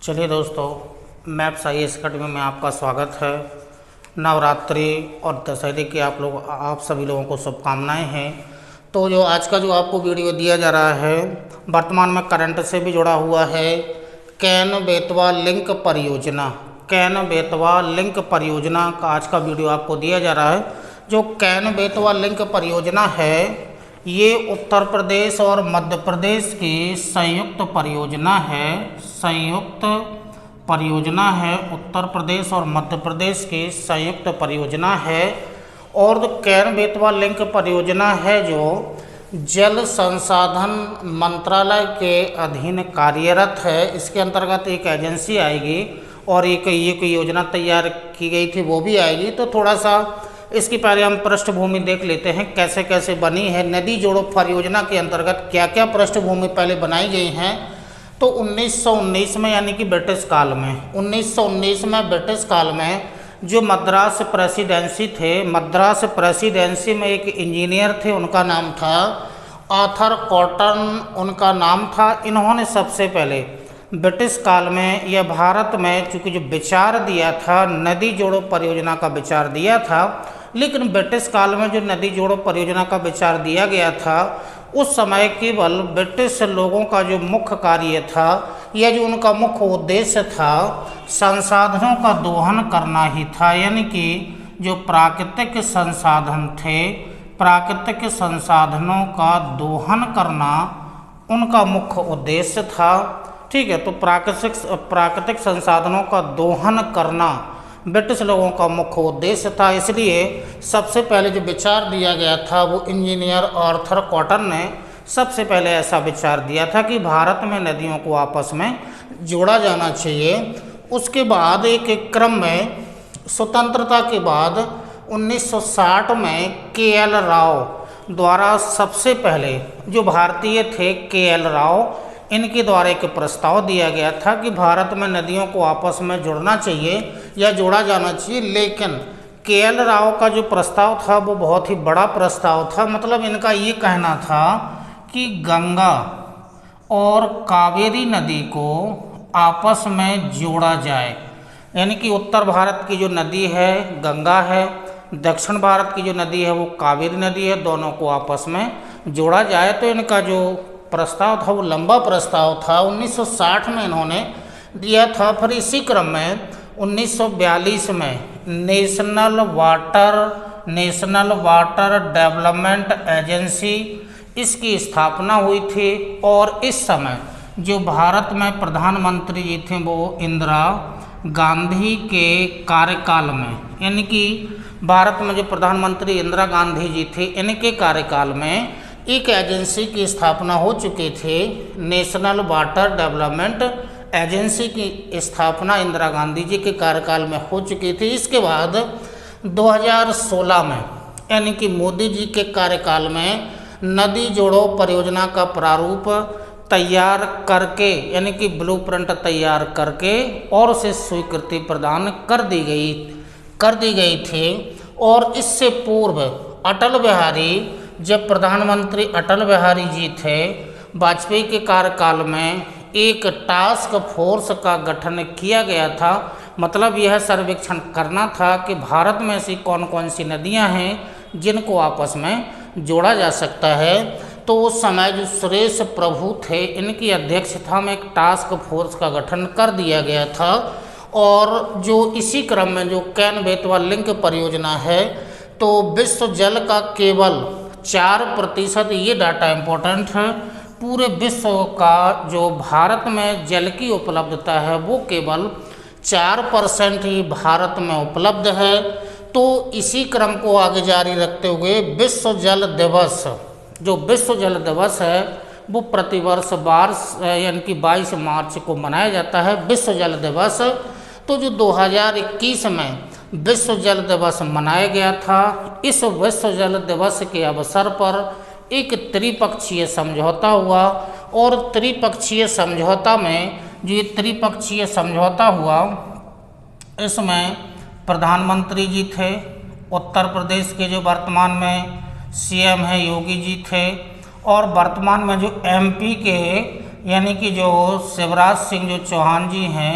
चलिए दोस्तों, maps IAS academy में आपका स्वागत है। नवरात्रि और दशहरे की आप सभी लोगों को शुभकामनाएं हैं। तो जो आज का जो आपको वीडियो दिया जा रहा है, वर्तमान में करंट से भी जुड़ा हुआ है। कैन-बेतवा लिंक परियोजना, कैन-बेतवा लिंक परियोजना का आज का वीडियो आपको दिया जा रहा है। जो कैन-बेतवा लिंक परियोजना है, ये उत्तर प्रदेश और मध्य प्रदेश की संयुक्त परियोजना है। संयुक्त परियोजना है, उत्तर प्रदेश और मध्य प्रदेश की संयुक्त परियोजना है। और जो कैन-बेतवा लिंक परियोजना है, जो जल संसाधन मंत्रालय के अधीन कार्यरत है। इसके अंतर्गत एक एजेंसी आएगी और एक योजना तैयार की गई थी, वो भी आएगी। तो थोड़ा सा इसकी पहले हम पृष्ठभूमि देख लेते हैं, कैसे कैसे बनी है। नदी जोड़ो परियोजना के अंतर्गत क्या क्या पृष्ठभूमि पहले बनाई गई हैं। तो 1919 में, यानी कि ब्रिटिश काल में, 1919 में ब्रिटिश काल में जो मद्रास प्रेसिडेंसी थे, मद्रास प्रेसिडेंसी में एक इंजीनियर थे, उनका नाम था आर्थर कॉटन, उनका नाम था। इन्होंने सबसे पहले ब्रिटिश काल में या भारत में चूँकि जो विचार दिया था, नदी जोड़ो परियोजना का विचार दिया था। लेकिन ब्रिटिश काल में जो नदी जोड़ो परियोजना का विचार दिया गया था, उस समय केवल ब्रिटिश लोगों का जो मुख्य कार्य था या जो उनका मुख्य उद्देश्य था, संसाधनों का दोहन करना ही था। यानी कि जो प्राकृतिक संसाधन थे, प्राकृतिक संसाधनों का दोहन करना उनका मुख्य उद्देश्य था। ठीक है, तो प्राकृतिक संसाधनों का दोहन करना ब्रिटिश लोगों का मुख्य उद्देश्य था। इसलिए सबसे पहले जो विचार दिया गया था, वो इंजीनियर आर्थर कॉटन ने सबसे पहले ऐसा विचार दिया था कि भारत में नदियों को आपस में जोड़ा जाना चाहिए। उसके बाद एक क्रम में स्वतंत्रता के बाद 1960 में KL राव द्वारा सबसे पहले, जो भारतीय थे KL राव, इनके द्वारा एक प्रस्ताव दिया गया था कि भारत में नदियों को आपस में जोड़ना चाहिए या जोड़ा जाना चाहिए। लेकिन KL राव का जो प्रस्ताव था वो बहुत ही बड़ा प्रस्ताव था। मतलब इनका ये कहना था कि गंगा और कावेरी नदी को आपस में जोड़ा जाए। यानी कि उत्तर भारत की जो नदी है गंगा है, दक्षिण भारत की जो नदी है वो कावेरी नदी है, दोनों को आपस में जोड़ा जाए। तो इनका जो प्रस्ताव था वो लंबा प्रस्ताव था, 1960 में इन्होंने दिया था। फिर इसी क्रम में 1942 में नेशनल वाटर डेवलपमेंट एजेंसी, इसकी स्थापना हुई थी। और इस समय जो भारत में प्रधानमंत्री जी थे वो इंदिरा गांधी के कार्यकाल में, यानी कि भारत में जो प्रधानमंत्री इंदिरा गांधी जी थे, इनके कार्यकाल में एक एजेंसी की स्थापना हो चुकी थी। नेशनल वाटर डेवलपमेंट एजेंसी की स्थापना इंदिरा गांधी जी के कार्यकाल में हो चुकी थी। इसके बाद 2016 में, यानी कि मोदी जी के कार्यकाल में, नदी जोड़ो परियोजना का प्रारूप तैयार करके, यानी कि ब्लूप्रिंट तैयार करके और उसे स्वीकृति प्रदान कर दी गई थी। और इससे पूर्व अटल बिहारी, जब प्रधानमंत्री अटल बिहारी जी थे, वाजपेयी के कार्यकाल में एक टास्क फोर्स का गठन किया गया था। मतलब यह सर्वेक्षण करना था कि भारत में ऐसी कौन कौन सी नदियां हैं जिनको आपस में जोड़ा जा सकता है। तो उस समय जो सुरेश प्रभु थे, इनकी अध्यक्षता में एक टास्क फोर्स का गठन कर दिया गया था। और जो इसी क्रम में जो कैन-बेतवा लिंक परियोजना है, तो विश्व जल का केवल 4%, ये डाटा इम्पोर्टेंट है, पूरे विश्व का जो भारत में जल की उपलब्धता है वो केवल 4% ही भारत में उपलब्ध है। तो इसी क्रम को आगे जारी रखते हुए विश्व जल दिवस, जो विश्व जल दिवस है वो प्रतिवर्ष यानी कि 22 मार्च को मनाया जाता है, विश्व जल दिवस। तो जो 2021 में विश्व जल दिवस मनाया गया था, इस विश्व जल दिवस के अवसर पर एक त्रिपक्षीय समझौता हुआ। और त्रिपक्षीय समझौता में, जो ये त्रिपक्षीय समझौता हुआ, इसमें प्रधानमंत्री जी थे, उत्तर प्रदेश के जो वर्तमान में CM हैं योगी जी थे, और वर्तमान में जो MP के यानी कि जो शिवराज सिंह जो चौहान जी हैं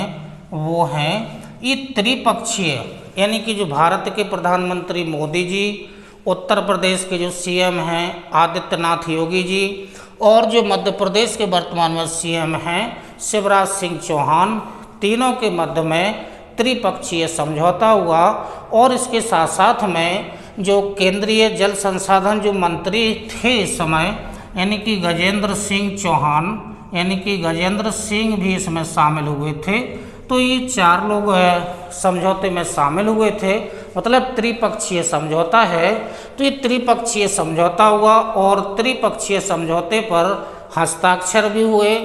वो हैं, ये त्रिपक्षीय यानी कि जो भारत के प्रधानमंत्री मोदी जी, उत्तर प्रदेश के जो सीएम हैं आदित्यनाथ योगी जी, और जो मध्य प्रदेश के वर्तमान में सीएम हैं शिवराज सिंह चौहान, तीनों के मध्य में त्रिपक्षीय समझौता हुआ। और इसके साथ साथ में जो केंद्रीय जल संसाधन जो मंत्री थे इस समय, यानी कि गजेंद्र सिंह चौहान, यानी कि गजेंद्र सिंह भी इसमें शामिल हुए थे। तो ये 4 लोग समझौते में शामिल हुए थे, मतलब त्रिपक्षीय समझौता है। तो ये त्रिपक्षीय समझौता हुआ और त्रिपक्षीय समझौते पर हस्ताक्षर भी हुए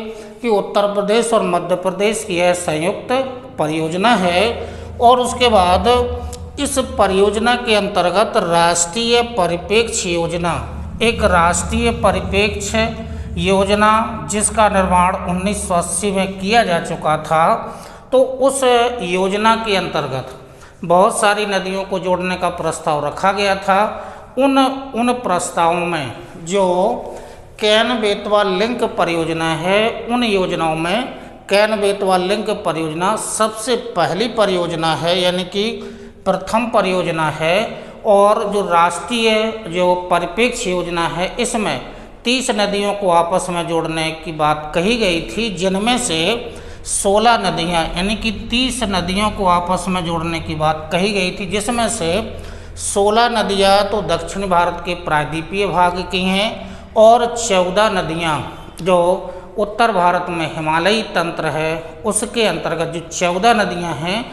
कि उत्तर प्रदेश और मध्य प्रदेश की यह संयुक्त परियोजना है। और उसके बाद इस परियोजना के अंतर्गत राष्ट्रीय परिप्रेक्ष्य योजना, एक राष्ट्रीय परिप्रेक्ष्य योजना जिसका निर्माण 1980 में किया जा चुका था, तो उस योजना के अंतर्गत बहुत सारी नदियों को जोड़ने का प्रस्ताव रखा गया था। उन प्रस्तावों में जो केन बेतवा लिंक परियोजना है, उन योजनाओं में केन बेतवा लिंक परियोजना सबसे पहली परियोजना है, यानी कि प्रथम परियोजना है। और जो राष्ट्रीय जो परिप्रेक्ष्य योजना है, इसमें 30 नदियों को आपस में जोड़ने की बात कही गई थी, जिनमें से 16 नदियाँ यानी कि 30 नदियों को आपस में जोड़ने की बात कही गई थी, जिसमें से 16 नदियाँ तो दक्षिण भारत के प्रायद्वीपीय भाग की हैं और 14 नदियाँ जो उत्तर भारत में हिमालयी तंत्र है उसके अंतर्गत जो 14 नदियाँ हैं,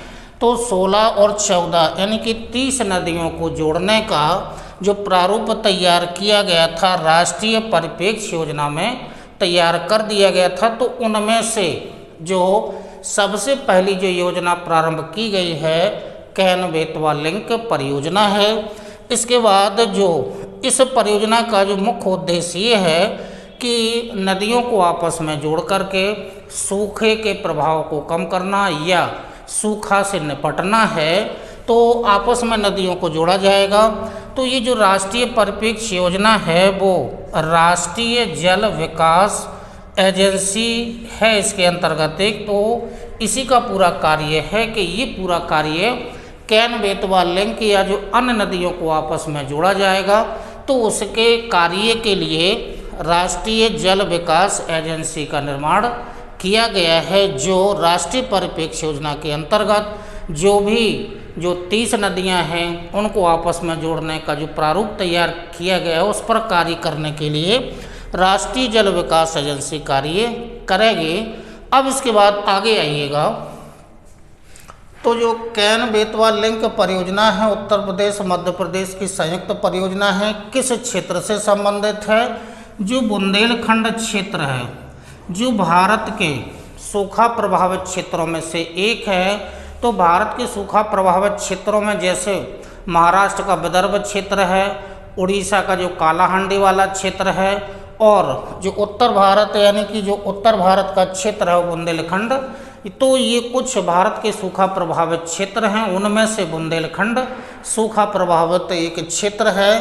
तो 16 और 14 यानी कि 30 नदियों को जोड़ने का जो प्रारूप तैयार किया गया था राष्ट्रीय परिप्रेक्ष्य योजना में तैयार कर दिया गया था। तो उनमें से जो सबसे पहली जो योजना प्रारंभ की गई है केन बेतवा लिंक परियोजना है। इसके बाद जो इस परियोजना का जो मुख्य उद्देश्य ये है कि नदियों को आपस में जोड़ करके सूखे के प्रभाव को कम करना या सूखा से निपटना है, तो आपस में नदियों को जोड़ा जाएगा। तो ये जो राष्ट्रीय परिप्रेक्ष्य योजना है वो राष्ट्रीय जल विकास एजेंसी है इसके अंतर्गत एक, तो इसी का पूरा कार्य है कि ये पूरा कार्य केन बेतवा लिंक या जो अन्य नदियों को आपस में जोड़ा जाएगा, तो उसके कार्य के लिए राष्ट्रीय जल विकास एजेंसी का निर्माण किया गया है, जो राष्ट्रीय परिप्रेक्ष्य योजना के अंतर्गत जो 30 नदियां हैं उनको आपस में जोड़ने का जो प्रारूप तैयार किया गया है उस पर कार्य करने के लिए राष्ट्रीय जल विकास एजेंसी कार्य करेगी। अब इसके बाद आगे आइएगा, तो जो केन बेतवा लिंक परियोजना है उत्तर प्रदेश मध्य प्रदेश की संयुक्त परियोजना है, किस क्षेत्र से संबंधित है? जो बुंदेलखंड क्षेत्र है, जो भारत के सूखा प्रभावित क्षेत्रों में से एक है। तो भारत के सूखा प्रभावित क्षेत्रों में जैसे महाराष्ट्र का विदर्भ क्षेत्र है, उड़ीसा का जो कालाहांडी वाला क्षेत्र है, और जो उत्तर भारत यानी कि जो उत्तर भारत का क्षेत्र है बुंदेलखंड, तो ये कुछ भारत के सूखा प्रभावित क्षेत्र हैं, उनमें से बुंदेलखंड सूखा प्रभावित एक क्षेत्र है।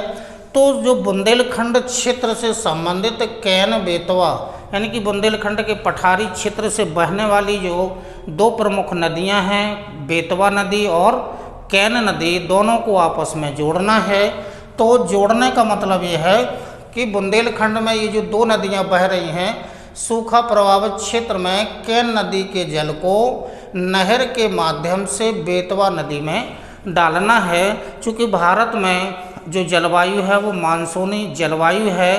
तो जो बुंदेलखंड क्षेत्र से संबंधित केन बेतवा यानी कि बुंदेलखंड के पठारी क्षेत्र से बहने वाली जो 2 प्रमुख नदियां हैं, बेतवा नदी और केन नदी, दोनों को आपस में जोड़ना है। तो जोड़ने का मतलब ये है कि बुंदेलखंड में ये जो 2 नदियां बह रही हैं, सूखा प्रभावित क्षेत्र में केन नदी के जल को नहर के माध्यम से बेतवा नदी में डालना है। चूँकि भारत में जो जलवायु है वो मानसूनी जलवायु है,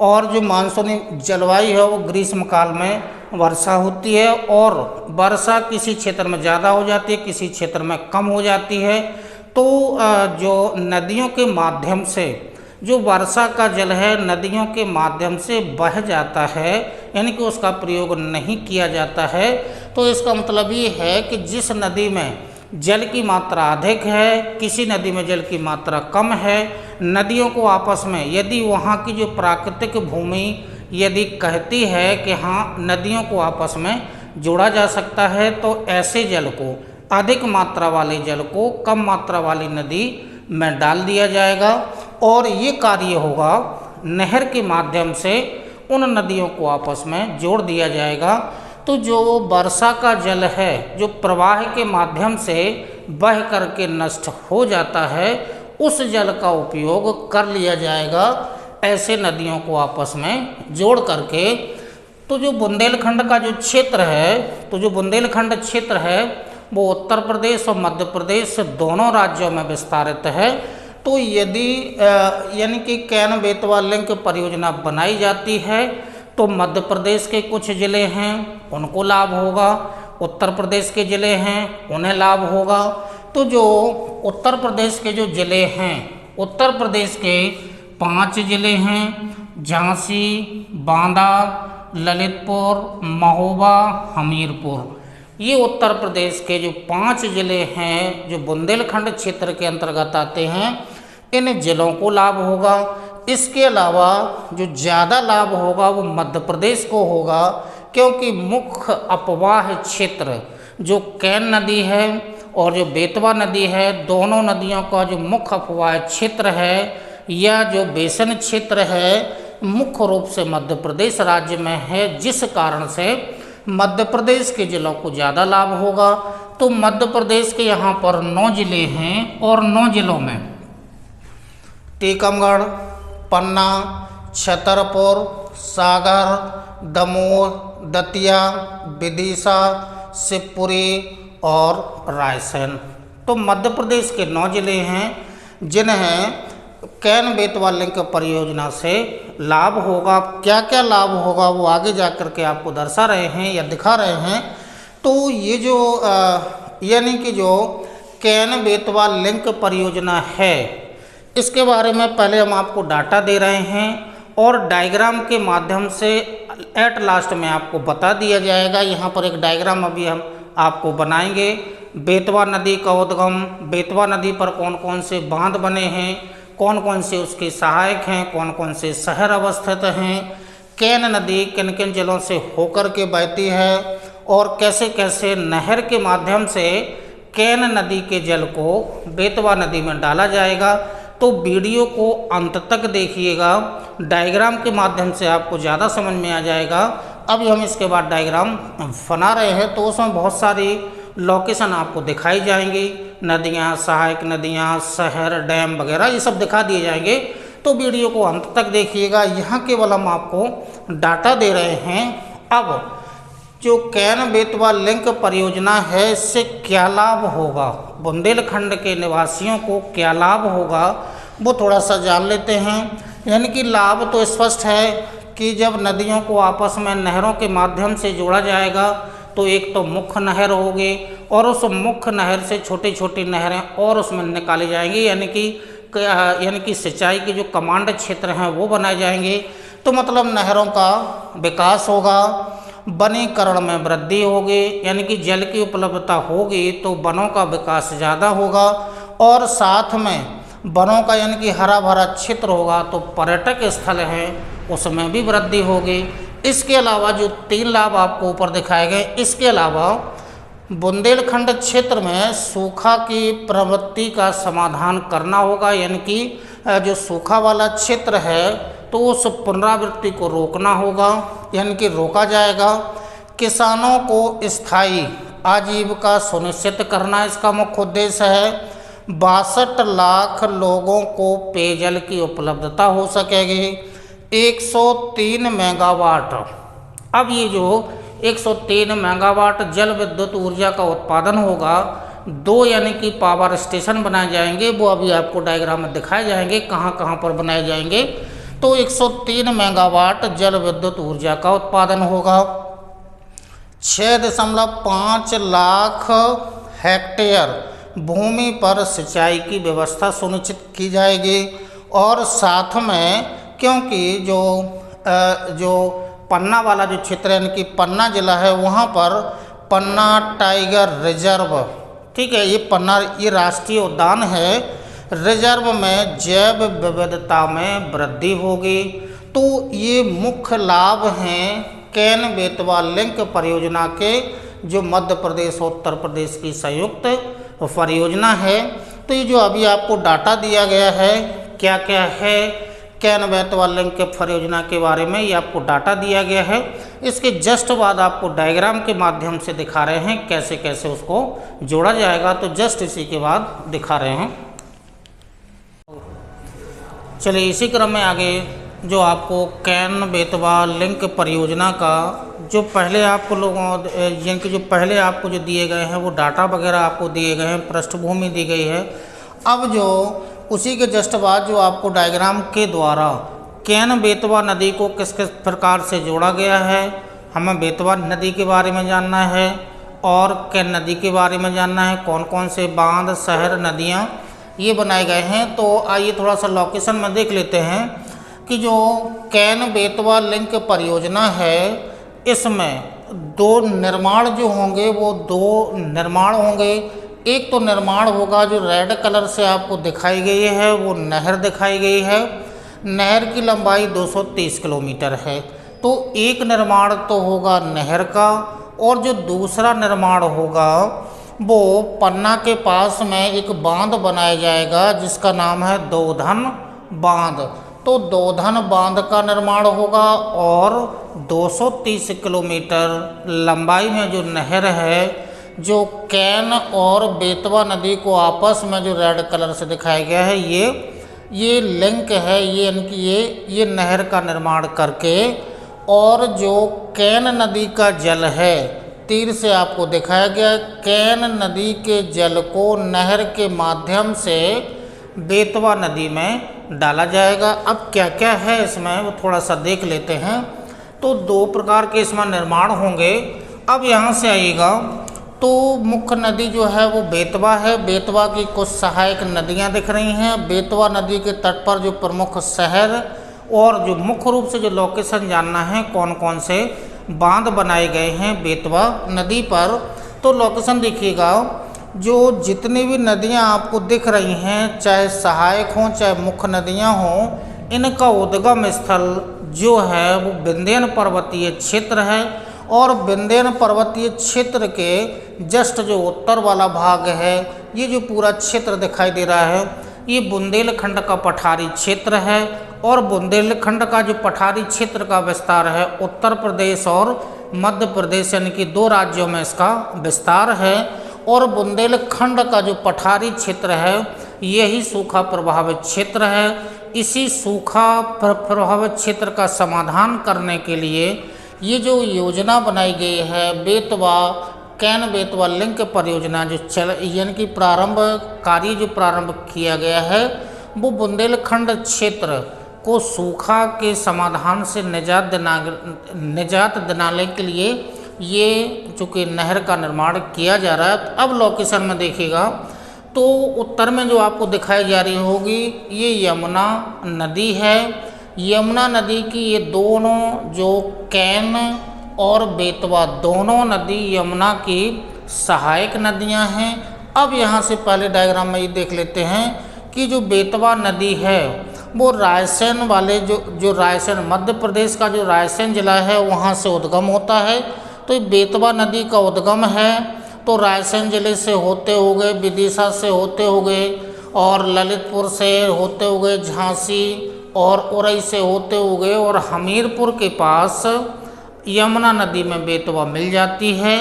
और जो मानसूनी जलवायु है वो ग्रीष्मकाल में वर्षा होती है, और वर्षा किसी क्षेत्र में ज़्यादा हो जाती है, किसी क्षेत्र में कम हो जाती है। तो जो नदियों के माध्यम से जो वर्षा का जल है नदियों के माध्यम से बह जाता है, यानी कि उसका प्रयोग नहीं किया जाता है। तो इसका मतलब ये है कि जिस नदी में जल की मात्रा अधिक है, किसी नदी में जल की मात्रा कम है, नदियों को आपस में यदि वहाँ की जो प्राकृतिक भूमि यदि कहती है कि हाँ नदियों को आपस में जोड़ा जा सकता है, तो ऐसे जल को, अधिक मात्रा वाले जल को कम मात्रा वाली नदी में डाल दिया जाएगा, और ये कार्य होगा नहर के माध्यम से उन नदियों को आपस में जोड़ दिया जाएगा। तो जो वर्षा का जल है जो प्रवाह के माध्यम से बह करके नष्ट हो जाता है, उस जल का उपयोग कर लिया जाएगा ऐसे नदियों को आपस में जोड़ करके। तो जो बुंदेलखंड का जो क्षेत्र है, तो जो बुंदेलखंड क्षेत्र है वो उत्तर प्रदेश और मध्य प्रदेश दोनों राज्यों में विस्तारित है। तो यदि यानी कि कैन बेतवा लिंक परियोजना बनाई जाती है तो मध्य प्रदेश के कुछ ज़िले हैं उनको लाभ होगा, उत्तर प्रदेश के ज़िले हैं उन्हें लाभ होगा। तो जो उत्तर प्रदेश के जो ज़िले हैं, उत्तर प्रदेश के 5 ज़िले हैं, झांसी, बांदा, ललितपुर, महोबा, हमीरपुर। ये उत्तर प्रदेश के जो 5 ज़िले हैं जो बुंदेलखंड क्षेत्र के अंतर्गत आते हैं, इन ज़िलों को लाभ होगा। इसके अलावा जो ज़्यादा लाभ होगा वो मध्य प्रदेश को होगा, क्योंकि मुख्य अपवाह क्षेत्र जो कैन नदी है और जो बेतवा नदी है, दोनों नदियों का जो मुख्य अपवाह क्षेत्र है या जो बेसिन क्षेत्र है मुख्य रूप से मध्य प्रदेश राज्य में है, जिस कारण से मध्य प्रदेश के ज़िलों को ज़्यादा लाभ होगा। तो मध्य प्रदेश के यहाँ पर 9 ज़िले हैं और 9 ज़िलों में टीकमगढ़, पन्ना, छतरपुर, सागर, दमोह, दतिया, विदिशा, शिवपुरी और रायसेन। तो मध्य प्रदेश के 9 ज़िले हैं जिन्हें कैन बेतवा लिंक परियोजना से लाभ होगा। क्या क्या लाभ होगा वो आगे जा कर के आपको दर्शा रहे हैं या दिखा रहे हैं। तो ये जो यानी कि जो कैन बेतवा लिंक परियोजना है, इसके बारे में पहले हम आपको डाटा दे रहे हैं और डायग्राम के माध्यम से एट लास्ट में आपको बता दिया जाएगा। यहाँ पर एक डायग्राम अभी हम आपको बनाएंगे। बेतवा नदी का उद्गम, बेतवा नदी पर कौन कौन से बांध बने हैं, कौन कौन से उसके सहायक हैं, कौन कौन से शहर अवस्थित हैं, कैन नदी किन किन जिलों से होकर के बहती है और कैसे कैसे नहर के माध्यम से कैन नदी के जल को बेतवा नदी में डाला जाएगा। तो वीडियो को अंत तक देखिएगा, डायग्राम के माध्यम से आपको ज़्यादा समझ में आ जाएगा। अभी हम इसके बाद डायग्राम बना रहे हैं तो उसमें बहुत सारी लोकेशन आपको दिखाई जाएंगी, नदियाँ, सहायक नदियाँ, शहर, डैम वगैरह ये सब दिखा दिए जाएंगे। तो वीडियो को अंत तक देखिएगा। यहाँ केवल हम आपको डाटा दे रहे हैं। अब जो कैन बेतवा लिंक परियोजना है इससे क्या लाभ होगा, बुंदेलखंड के निवासियों को क्या लाभ होगा, वो थोड़ा सा जान लेते हैं। यानी कि लाभ तो स्पष्ट है कि जब नदियों को आपस में नहरों के माध्यम से जोड़ा जाएगा तो एक तो मुख्य नहर होगी और उस मुख्य नहर से छोटी छोटी नहरें और उसमें निकाली जाएंगी, यानी कि सिंचाई के जो कमांड क्षेत्र हैं वो बनाए जाएंगे। तो मतलब नहरों का विकास होगा, वनीकरण में वृद्धि होगी, यानी कि जल की उपलब्धता होगी तो वनों का विकास ज़्यादा होगा और साथ में वनों का यानी कि हरा भरा क्षेत्र होगा तो पर्यटक स्थल हैं उसमें भी वृद्धि होगी। इसके अलावा जो 3 लाभ आपको ऊपर दिखाए गए, इसके अलावा बुंदेलखंड क्षेत्र में सूखा की प्रवृत्ति का समाधान करना होगा, यानी कि जो सूखा वाला क्षेत्र है तो उस पुनरावृत्ति को रोकना होगा, यानी कि रोका जाएगा। किसानों को स्थायी आजीविका सुनिश्चित करना इसका मुख्य उद्देश्य है। 62 लाख लोगों को पेयजल की उपलब्धता हो सकेगी। 103 मेगावाट, अब ये जो 103 मेगावाट जल विद्युत ऊर्जा का उत्पादन होगा, 2 यानी कि पावर स्टेशन बनाए जाएंगे, वो अभी आपको डायग्राम में दिखाए जाएंगे कहाँ कहाँ पर बनाए जाएंगे। तो 103 मेगावाट जल विद्युत ऊर्जा का उत्पादन होगा। 6.5 लाख हेक्टेयर भूमि पर सिंचाई की व्यवस्था सुनिश्चित की जाएगी और साथ में क्योंकि जो पन्ना वाला जो क्षेत्र यानी कि पन्ना जिला है वहाँ पर पन्ना टाइगर रिजर्व, ठीक है, ये पन्ना ये राष्ट्रीय उद्यान है, रिजर्व में जैव विविधता में वृद्धि होगी। तो ये मुख्य लाभ हैं कैन बेतवा लिंक परियोजना के, जो मध्य प्रदेश और उत्तर प्रदेश की संयुक्त परियोजना है। तो ये जो अभी आपको डाटा दिया गया है क्या क्या है कैन बेतवा लिंक परियोजना के बारे में ये आपको डाटा दिया गया है। इसके जस्ट बाद आपको डायग्राम के माध्यम से दिखा रहे हैं कैसे कैसे उसको जोड़ा जाएगा, तो जस्ट इसी के बाद दिखा रहे हैं। चलिए इसी क्रम में आगे जो आपको कैन बेतवा लिंक परियोजना का जो पहले आपको लोगों जिनके जो पहले आपको जो दिए गए हैं वो डाटा वगैरह आपको दिए गए हैं, पृष्ठभूमि दी गई है। अब जो उसी के जस्ट बाद जो आपको डायग्राम के द्वारा कैन बेतवा नदी को किस किस प्रकार से जोड़ा गया है, हमें बेतवा नदी के बारे में जानना है और कैन नदी के बारे में जानना है, कौन कौन से बांध, शहर, नदियाँ ये बनाए गए हैं। तो आइए थोड़ा सा लोकेशन में देख लेते हैं कि जो कैन बेतवा लिंक परियोजना है इसमें दो निर्माण जो होंगे वो दो निर्माण होंगे। एक तो निर्माण होगा जो रेड कलर से आपको दिखाई गई है, वो नहर दिखाई गई है। नहर की लंबाई 230 किलोमीटर है। तो एक निर्माण तो होगा नहर का, और जो दूसरा निर्माण होगा वो पन्ना के पास में एक बांध बनाया जाएगा जिसका नाम है दोधन बांध। तो दोधन बांध का निर्माण होगा और 230 किलोमीटर लंबाई में जो नहर है जो कैन और बेतवा नदी को आपस में जो रेड कलर से दिखाया गया है ये लिंक है, ये यानी कि ये नहर का निर्माण करके, और जो कैन नदी का जल है तीर से आपको दिखाया गया, कैन नदी के जल को नहर के माध्यम से बेतवा नदी में डाला जाएगा। अब क्या क्या है इसमें वो थोड़ा सा देख लेते हैं। तो दो प्रकार के इसमें निर्माण होंगे। अब यहाँ से आइएगा तो मुख्य नदी जो है वो बेतवा है। बेतवा की कुछ सहायक नदियाँ दिख रही हैं। बेतवा नदी के तट पर जो प्रमुख शहर और जो मुख्य रूप से जो लोकेशन जानना है कौन कौन से बांध बनाए गए हैं बेतवा नदी पर, तो लोकेशन देखिएगा। जो जितनी भी नदियां आपको दिख रही हैं, चाहे सहायक हों चाहे मुख्य नदियां हों, इनका उद्गम स्थल जो है वो विंध्यन पर्वतीय क्षेत्र है। और विंध्यन पर्वतीय क्षेत्र के जस्ट जो उत्तर वाला भाग है, ये जो पूरा क्षेत्र दिखाई दे रहा है, ये बुंदेलखंड का पठारी क्षेत्र है। और बुंदेलखंड का जो पठारी क्षेत्र का विस्तार है उत्तर प्रदेश और मध्य प्रदेश यानी कि दो राज्यों में इसका विस्तार है। और बुंदेलखंड का जो पठारी क्षेत्र है यही सूखा प्रभावित क्षेत्र है। इसी सूखा प्रभावित क्षेत्र का समाधान करने के लिए ये जो योजना बनाई गई है बेतवा कैन बेतवा लिंक परियोजना जो यानी कि कार्य जो प्रारंभ किया गया है वो बुंदेलखंड क्षेत्र को सूखा के समाधान से निजात दिलाने के लिए ये चूँकि नहर का निर्माण किया जा रहा है। अब लोकेशन में देखिएगा तो उत्तर में जो आपको दिखाई जा रही होगी ये यमुना नदी है। यमुना नदी की ये दोनों जो कैन और बेतवा दोनों नदी यमुना की सहायक नदियां हैं। अब यहाँ से पहले डायग्राम में ये देख लेते हैं कि जो बेतवा नदी है वो रायसेन वाले जो रायसेन मध्य प्रदेश का जो रायसेन जिला है वहाँ से उद्गम होता है। तो बेतवा नदी का उद्गम है तो रायसेन जिले से होते हुए, विदिशा से होते हुए और ललितपुर से होते हुए, झांसी और उरई से होते हुए और हमीरपुर के पास यमुना नदी में बेतवा मिल जाती है।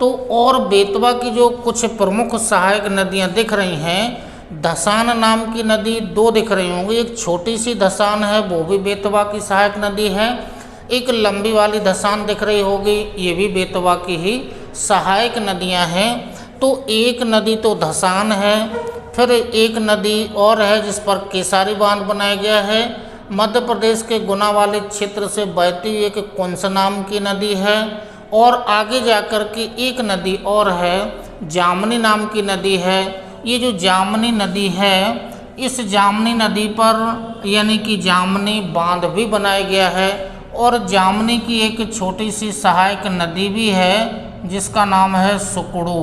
तो और बेतवा की जो कुछ प्रमुख सहायक नदियां दिख रही हैं, धसान नाम की नदी दो दिख रही होंगी। एक छोटी सी धसान है वो भी बेतवा की सहायक नदी है। एक लंबी वाली धसान दिख रही होगी ये भी बेतवा की ही सहायक नदियां हैं। तो एक नदी तो धसान है, फिर एक नदी और है जिस पर केसारी बांध बनाया गया है। मध्य प्रदेश के गुना वाले क्षेत्र से बहती हुई एक कुंस नाम की नदी है। और आगे जाकर के एक नदी और है जामनी नाम की नदी है। ये जो जामनी नदी है इस जामनी नदी पर यानी कि जामनी बांध भी बनाया गया है। और जामनी की एक छोटी सी सहायक नदी भी है जिसका नाम है सुकड़ू।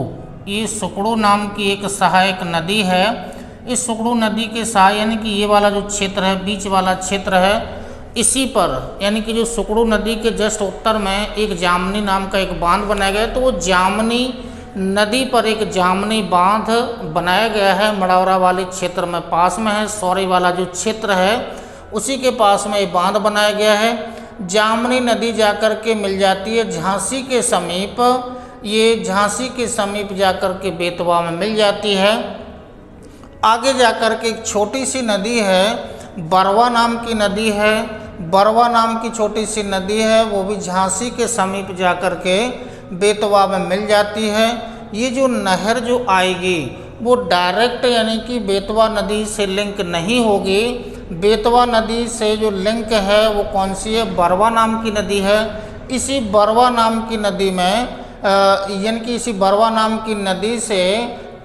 ये सुकड़ू नाम की एक सहायक नदी है। इस सुकड़ू नदी के सहाय यानी कि ये वाला जो क्षेत्र है बीच वाला क्षेत्र है, इसी पर यानी कि जो सुकड़ू नदी के जस्ट उत्तर में एक जामनी नाम का एक बांध बनाया गया है। तो वो जामनी नदी पर एक जामनी बांध बनाया गया है, मड़ौरा वाले क्षेत्र में पास में है। सौरी वाला जो क्षेत्र है उसी के पास में ये बांध बनाया गया है। जामनी नदी जाकर के मिल जाती है झांसी के समीप, ये झांसी के समीप जाकर के बेतवा में मिल जाती है। आगे जाकर के एक छोटी सी नदी है, बरवा नाम की नदी है, बरवा नाम की छोटी सी नदी है, वो भी झांसी के समीप जाकर के बेतवा में मिल जाती है। ये जो नहर जो आएगी वो डायरेक्ट यानी कि बेतवा नदी से लिंक नहीं होगी। बेतवा नदी से जो लिंक है वो कौन सी है, बरवा नाम की नदी है। इसी बरवा नाम की नदी में यानी कि इसी बरवा नाम की नदी से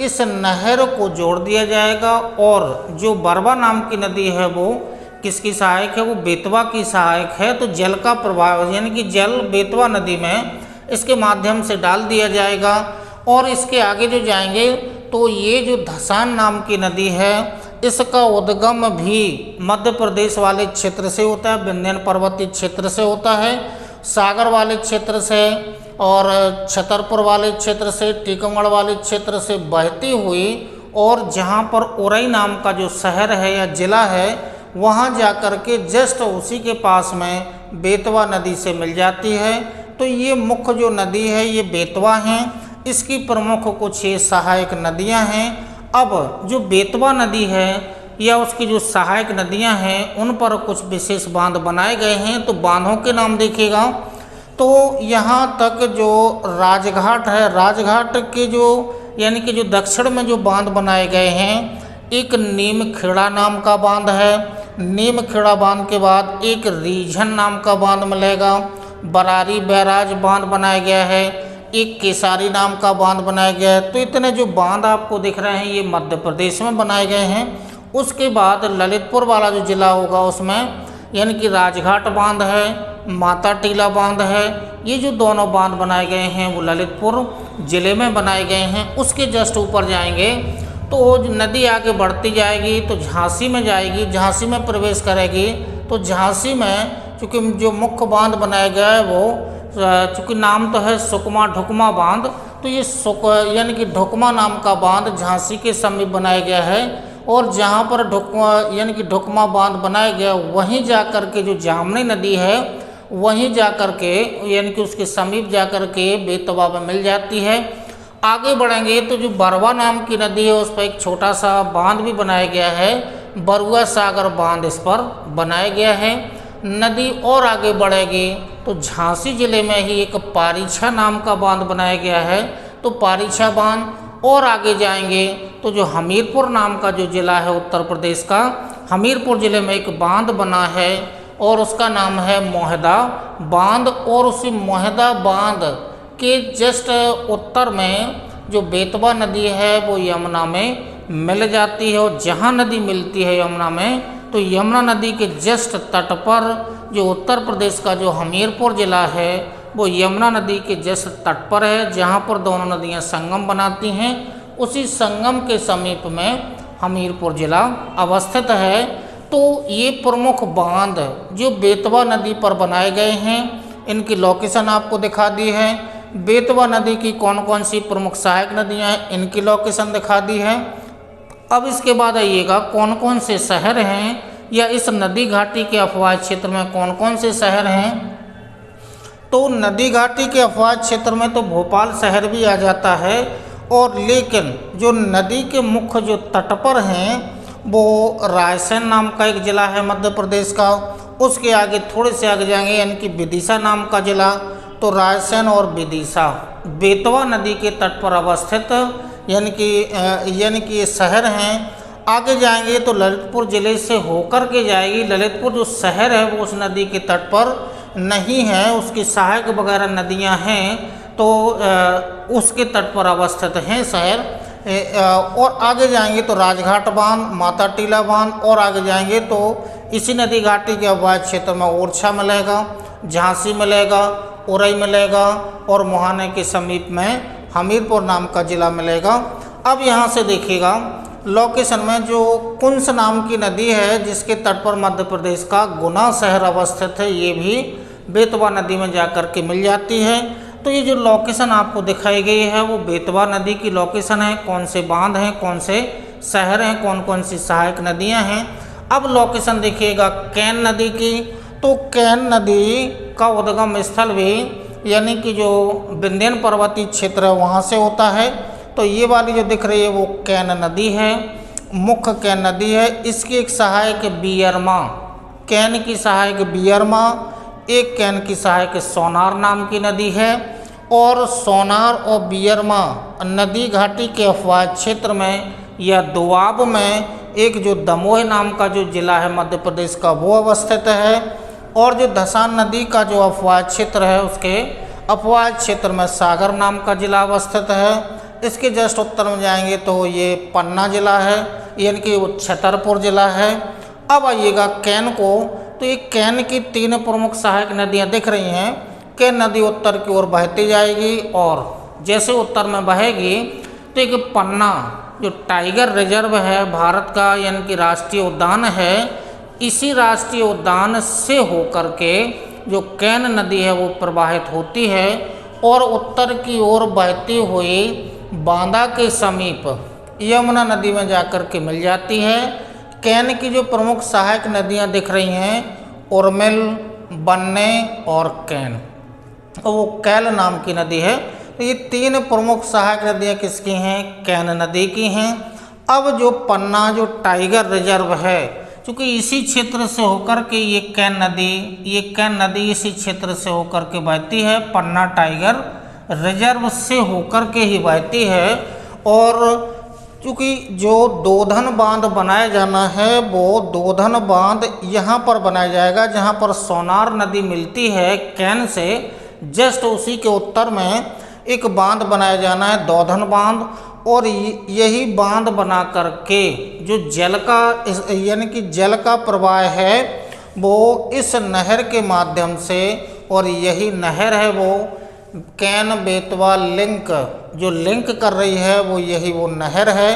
इस नहर को जोड़ दिया जाएगा और जो बरवा नाम की नदी है वो किसकी सहायक है, वो बेतवा की सहायक है। तो जल का प्रवाह यानी कि जल बेतवा नदी में इसके माध्यम से डाल दिया जाएगा। और इसके आगे जो जाएंगे तो ये जो धसान नाम की नदी है इसका उद्गम भी मध्य प्रदेश वाले क्षेत्र से होता है, विंध्य पर्वतीय क्षेत्र से होता है, सागर वाले क्षेत्र से और छतरपुर वाले क्षेत्र से, टीकमगढ़ वाले क्षेत्र से बहती हुई और जहाँ पर उरई नाम का जो शहर है या ज़िला है वहाँ जाकर के जस्ट उसी के पास में बेतवा नदी से मिल जाती है। तो ये मुख्य जो नदी है ये बेतवा है, इसकी प्रमुख कुछ ये सहायक नदियाँ हैं। अब जो बेतवा नदी है या उसकी जो सहायक नदियाँ हैं उन पर कुछ विशेष बांध बनाए गए हैं। तो बांधों के नाम देखिएगा तो यहाँ तक जो राजघाट है, राजघाट के जो यानी कि जो दक्षिण में जो बांध बनाए गए हैं, एक नीम खेड़ा नाम का बांध है, नीम खेड़ा बांध के बाद एक रीझन नाम का बांध मिलेगा, बरारी बैराज बांध बनाया गया है, एक केसारी नाम का बांध बनाया गया है। तो इतने जो बांध आपको दिख रहे हैं ये मध्य प्रदेश में बनाए गए हैं। उसके बाद ललितपुर वाला जो ज़िला होगा उसमें यानी कि राजघाट बांध है, माता टीला बांध है, ये जो दोनों बांध बनाए गए हैं वो ललितपुर ज़िले में बनाए गए हैं। उसके जस्ट ऊपर जाएंगे तो नदी आगे बढ़ती जाएगी तो झांसी में जाएगी, झांसी में प्रवेश करेगी। तो झांसी में चूँकि जो मुख्य बांध बनाया गया है वो चूँकि नाम तो है सुकमा ढुकमा बांध, तो ये यानी कि ढुकमा नाम का बांध झांसी के समीप बनाया गया है। और जहाँ पर ढुकमा यानी कि ढुकमा बांध बनाया गया वहीं जा कर के जो जामनी नदी है वहीं जा कर के यानी कि उसके समीप जा कर के बेतवा में मिल जाती है। आगे बढ़ेंगे तो जो बरवा नाम की नदी है उस पर एक छोटा सा बांध भी बनाया गया है, बरुआ सागर बांध इस पर बनाया गया है। नदी और आगे बढ़ेगी तो झांसी ज़िले में ही एक पारीछा नाम का बांध बनाया गया है, तो पारीछा बांध। और आगे जाएंगे तो जो हमीरपुर नाम का जो ज़िला है उत्तर प्रदेश का, हमीरपुर ज़िले में एक बांध बना है और उसका नाम है मोहदा बांध। और उसी मोहदा बांध के जस्ट उत्तर में जो बेतवा नदी है वो यमुना में मिल जाती है। और जहाँ नदी मिलती है यमुना में तो यमुना नदी के जस्ट तट पर जो उत्तर प्रदेश का जो हमीरपुर ज़िला है वो यमुना नदी के जस्ट तट पर है, जहाँ पर दोनों नदियाँ संगम बनाती हैं। उसी संगम के समीप में हमीरपुर ज़िला अवस्थित है। तो ये प्रमुख बांध जो बेतवा नदी पर बनाए गए हैं इनकी लोकेशन आपको दिखा दी है। बेतवा नदी की कौन कौन सी प्रमुख सहायक नदियाँ हैं इनकी लोकेशन दिखा दी है। अब इसके बाद आइएगा कौन कौन से शहर हैं या इस नदी घाटी के अफवाह क्षेत्र में कौन कौन से शहर हैं। तो नदी घाटी के अफवाह क्षेत्र में तो भोपाल शहर भी आ जाता है, और लेकिन जो नदी के मुख्य जो तट पर हैं वो रायसेन नाम का एक ज़िला है मध्य प्रदेश का। उसके आगे थोड़े से आगे जाएंगे यानी कि विदिशा नाम का ज़िला। तो रायसेन और विदिशा बेतवा नदी के तट पर अवस्थित यानी कि ये शहर हैं। आगे जाएंगे तो ललितपुर ज़िले से होकर के जाएगी। ललितपुर जो शहर है वो उस नदी के तट पर नहीं है, उसकी सहायक वगैरह नदियां हैं तो उसके तट पर अवस्थित हैं शहर। और आगे जाएंगे तो राजघाट बांध, माता टीला बांध, और आगे जाएंगे तो इसी नदी घाटी के अफवाह क्षेत्र में ओरछा मिलेगा, झांसी मिलेगा, उरई मिलेगा और मुहाने के समीप में हमीरपुर नाम का ज़िला मिलेगा। अब यहाँ से देखिएगा लोकेशन में जो कुंस नाम की नदी है जिसके तट पर मध्य प्रदेश का गुना शहर अवस्थित है, ये भी बेतवा नदी में जाकर के मिल जाती है। तो ये जो लोकेशन आपको दिखाई गई है वो बेतवा नदी की लोकेशन है, कौन से बांध हैं, कौन से शहर हैं, कौन कौन सी सहायक नदियां हैं। अब लोकेशन देखिएगा कैन नदी की, तो कैन नदी का उद्गम स्थल भी यानी कि जो विंध्यन पर्वतीय क्षेत्र है वहाँ से होता है। तो ये वाली जो दिख रही है वो कैन नदी है, मुख्य कैन नदी है। इसकी एक सहायक बियरमा, कैन की सहायक बियरमा, एक कैन की सहायक सोनार नाम की नदी है। और सोनार और बियरमा नदी घाटी के अफवाह क्षेत्र में या दोआब में एक जो दमोह नाम का जो जिला है मध्य प्रदेश का वो अवस्थित है। और जो धसान नदी का जो अफवाह क्षेत्र है उसके अफवाह क्षेत्र में सागर नाम का जिला अवस्थित है। इसके जस्ट उत्तर में जाएंगे तो ये पन्ना जिला है, यानी कि वो छतरपुर जिला है। अब आइएगा कैन को, तो ये कैन की 3 प्रमुख सहायक नदियाँ दिख रही हैं। कैन नदी उत्तर की ओर बहती जाएगी और जैसे उत्तर में बहेगी तो एक पन्ना जो टाइगर रिजर्व है भारत का, यानी कि राष्ट्रीय उद्यान है, इसी राष्ट्रीय उद्यान से होकर के जो कैन नदी है वो प्रवाहित होती है और उत्तर की ओर बहती हुई बांदा के समीप यमुना नदी में जाकर के मिल जाती है। कैन की जो प्रमुख सहायक नदियां दिख रही हैं उर्मिल, बन्ने और कैन, वो कैल नाम की नदी है। तो ये 3 प्रमुख सहायक नदियाँ किसकी हैं? कैन नदी की हैं। अब जो पन्ना जो टाइगर रिजर्व है, क्योंकि इसी क्षेत्र से होकर के ये कैन नदी इसी क्षेत्र से होकर के बहती है, पन्ना टाइगर रिजर्व से होकर के ही बहती है। और क्योंकि जो दोधन बांध बनाया जाना है वो दोधन बांध यहाँ पर बनाया जाएगा जहाँ पर सोनार नदी मिलती है कैन से, जस्ट उसी के उत्तर में एक बांध बनाया जाना है, दोधन बांध। और यही बांध बना करके जो जल का यानी कि जल का प्रवाह है वो इस नहर के माध्यम से, और यही नहर है वो कैन बेतवा लिंक जो लिंक कर रही है वो नहर है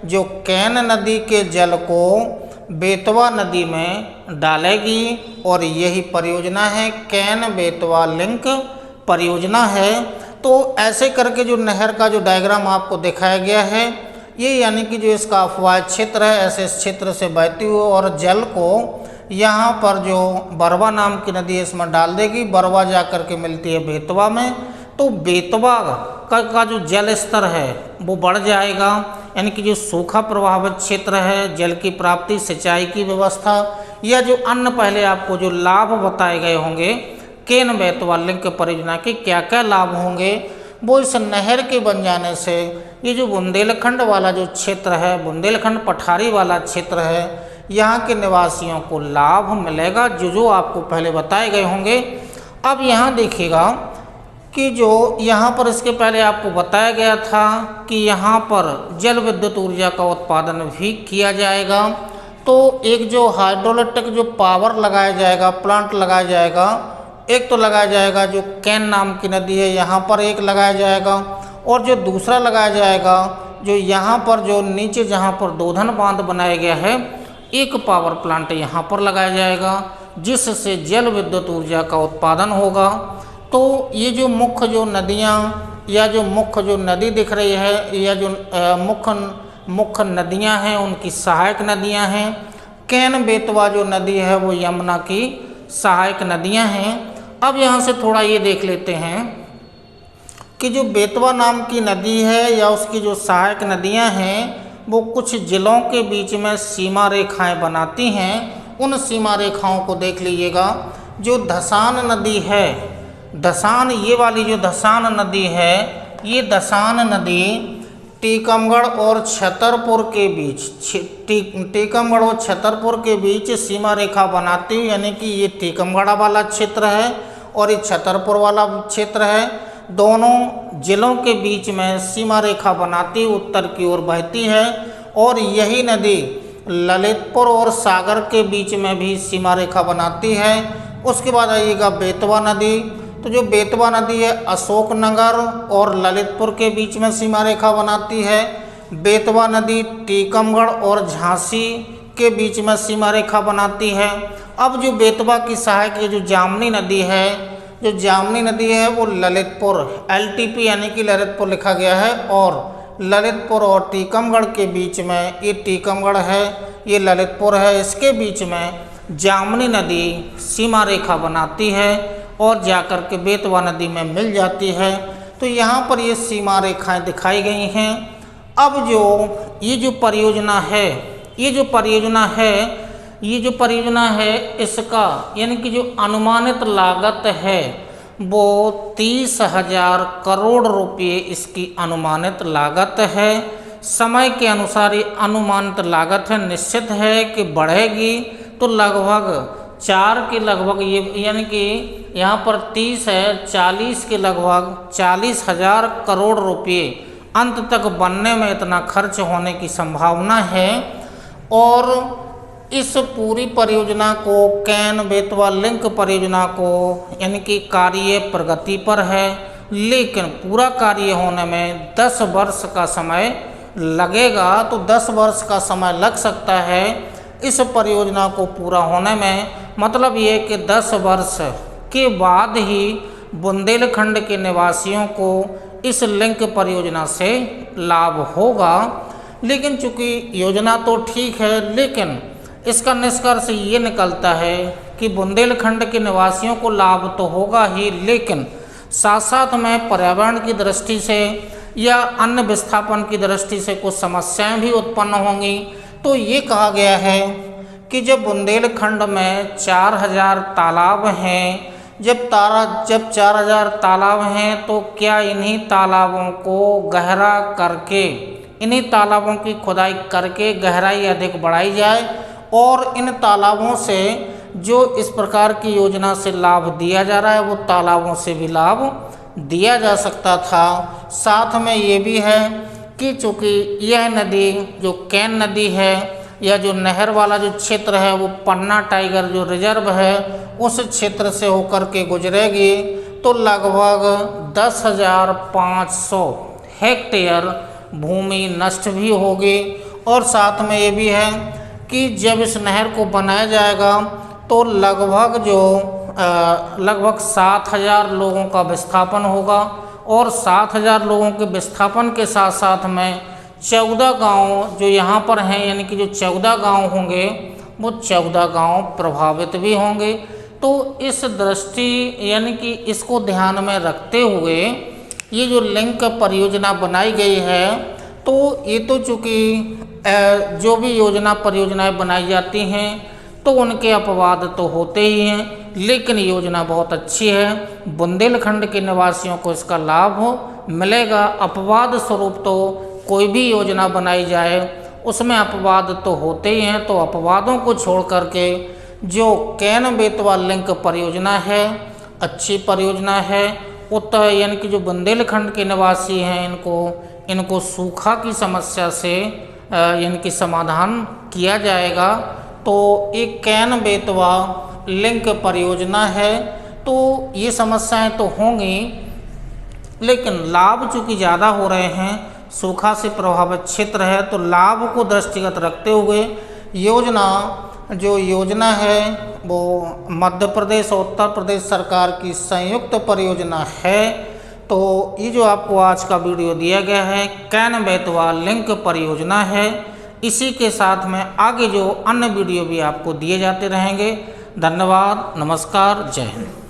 जो कैन नदी के जल को बेतवा नदी में डालेगी। और यही परियोजना है कैन बेतवा लिंक परियोजना है। तो ऐसे करके जो नहर का जो डायग्राम आपको दिखाया गया है ये यानी कि जो इसका अफवाह क्षेत्र है ऐसे इस क्षेत्र से बहती हुई और जल को यहाँ पर जो बरवा नाम की नदी है इसमें डाल देगी। बरवा जा कर के मिलती है बेतवा में, तो बेतवा का जो जल स्तर है वो बढ़ जाएगा, यानी कि जो सूखा प्रभावित क्षेत्र है, जल की प्राप्ति, सिंचाई की व्यवस्था या जो अन्य पहले आपको जो लाभ बताए गए होंगे कैन बेतवा लिंक परियोजना के क्या क्या लाभ होंगे वो इस नहर के बन जाने से ये जो बुंदेलखंड वाला जो क्षेत्र है, बुंदेलखंड पठारी वाला क्षेत्र है, यहाँ के निवासियों को लाभ मिलेगा जो आपको पहले बताए गए होंगे। अब यहाँ देखिएगा कि जो यहाँ पर इसके पहले आपको बताया गया था कि यहाँ पर जल विद्युत ऊर्जा का उत्पादन भी किया जाएगा। तो एक जो हाइड्रोइलेक्ट्रिक जो पावर लगाया जाएगा, प्लांट लगाया जाएगा, एक तो लगाया जाएगा जो कैन नाम की नदी है यहाँ पर एक लगाया जाएगा, और जो दूसरा लगाया जाएगा जो यहाँ पर जो नीचे जहाँ पर दोधन बांध बनाया गया है एक पावर प्लांट यहाँ पर लगाया जाएगा जिससे जल विद्युत ऊर्जा का उत्पादन होगा। तो ये जो मुख्य जो नदियाँ या जो मुख्य जो नदी दिख रही है या जो मुख्य नदियाँ हैं उनकी सहायक नदियाँ हैं। कैन बेतवा जो नदी है वो यमुना की सहायक नदियाँ हैं। अब यहाँ से थोड़ा ये देख लेते हैं कि जो बेतवा नाम की नदी है या उसकी जो सहायक नदियाँ हैं वो कुछ जिलों के बीच में सीमा रेखाएं बनाती हैं। उन सीमा रेखाओं को देख लीजिएगा। जो धसान नदी है, धसान ये वाली जो धसान नदी है ये धसान नदी टीकमगढ़ और छतरपुर के बीच टीकमगढ़ और छतरपुर के बीच सीमा रेखा बनाती है, यानी कि ये टीकमगढ़ वाला क्षेत्र है और ये छतरपुर वाला क्षेत्र है। दोनों जिलों के बीच में सीमा रेखा बनाती उत्तर की ओर बहती है। और यही नदी ललितपुर और सागर के बीच में भी सीमा रेखा बनाती है। उसके बाद आइएगा बेतवा नदी। तो जो बेतवा नदी है अशोकनगर और ललितपुर के बीच में सीमा रेखा बनाती है। बेतवा नदी टीकमगढ़ और झांसी के बीच में सीमा रेखा बनाती है। अब जो बेतवा की सहायक जो जामनी नदी है, जो जामनी नदी है वो ललितपुर LTP यानी कि ललितपुर लिखा गया है, और ललितपुर और टीकमगढ़ के बीच में, ये टीकमगढ़ है, ये ललितपुर है, इसके बीच में जामनी नदी सीमा रेखा बनाती है और जाकर के बेतवा नदी में मिल जाती है। तो यहाँ पर ये सीमा रेखाएं दिखाई गई हैं। अब ये जो परियोजना है इसका यानी कि जो अनुमानित लागत है वो 30,000 करोड़ रुपये इसकी अनुमानित लागत है। समय के अनुसार ये अनुमानित लागत है, निश्चित है कि बढ़ेगी तो लगभग 4 के लगभग ये यानी कि यहाँ पर 30 है, 40 के लगभग 40,000 करोड़ रुपये अंत तक बनने में इतना खर्च होने की संभावना है। और इस पूरी परियोजना को कैन बेतवा लिंक परियोजना को यानी कि कार्य प्रगति पर है, लेकिन पूरा कार्य होने में 10 वर्ष का समय लगेगा। तो 10 वर्ष का समय लग सकता है इस परियोजना को पूरा होने में। मतलब ये कि 10 वर्ष के बाद ही बुंदेलखंड के निवासियों को इस लिंक परियोजना से लाभ होगा। लेकिन चूंकि योजना तो ठीक है, लेकिन इसका निष्कर्ष ये निकलता है कि बुंदेलखंड के निवासियों को लाभ तो होगा ही, लेकिन साथ साथ में पर्यावरण की दृष्टि से या अन्य विस्थापन की दृष्टि से कुछ समस्याएं भी उत्पन्न होंगी। तो ये कहा गया है कि जब बुंदेलखंड में 4000 तालाब हैं, जब 4000 तालाब हैं तो क्या इन्हीं तालाबों को गहरा करके, इन्हीं तालाबों की खुदाई करके गहराई अधिक बढ़ाई जाए और इन तालाबों से जो इस प्रकार की योजना से लाभ दिया जा रहा है वो तालाबों से भी लाभ दिया जा सकता था। साथ में ये भी है कि चूँकि यह नदी जो कैन नदी है या जो नहर वाला जो क्षेत्र है वो पन्ना टाइगर जो रिजर्व है उस क्षेत्र से होकर के गुजरेगी, तो लगभग 10,500 हेक्टेयर भूमि नष्ट भी होगी। और साथ में ये भी है कि जब इस नहर को बनाया जाएगा तो लगभग 7,000 लोगों का विस्थापन होगा और 7,000 लोगों के विस्थापन के साथ साथ में 14 गांव जो यहाँ पर हैं यानी कि जो 14 गांव होंगे वो 14 गांव प्रभावित भी होंगे। तो इस दृष्टि यानी कि इसको ध्यान में रखते हुए ये जो लिंक परियोजना बनाई गई है, तो ये तो चूँकि जो भी परियोजनाएं बनाई जाती हैं तो उनके अपवाद तो होते ही हैं, लेकिन योजना बहुत अच्छी है। बुंदेलखंड के निवासियों को इसका लाभ मिलेगा। अपवाद स्वरूप तो कोई भी योजना बनाई जाए उसमें अपवाद तो होते ही हैं। तो अपवादों को छोड़ करके जो कैन बेतवा लिंक परियोजना है अच्छी परियोजना है। उत्तर यानी कि जो बुंदेलखंड के निवासी हैं इनको सूखा की समस्या से यानी कि समाधान किया जाएगा। तो एक कैन बेतवा लिंक परियोजना है, तो ये समस्याएं तो होंगी, लेकिन लाभ चूँकि ज़्यादा हो रहे हैं, सूखा से प्रभावित क्षेत्र है, तो लाभ को दृष्टिगत रखते हुए योजना है वो मध्य प्रदेश और उत्तर प्रदेश सरकार की संयुक्त परियोजना है। तो ये जो आपको आज का वीडियो दिया गया है कैन बेतवा लिंक परियोजना है। इसी के साथ में आगे जो अन्य वीडियो भी आपको दिए जाते रहेंगे। धन्यवाद, नमस्कार, जय हिंद।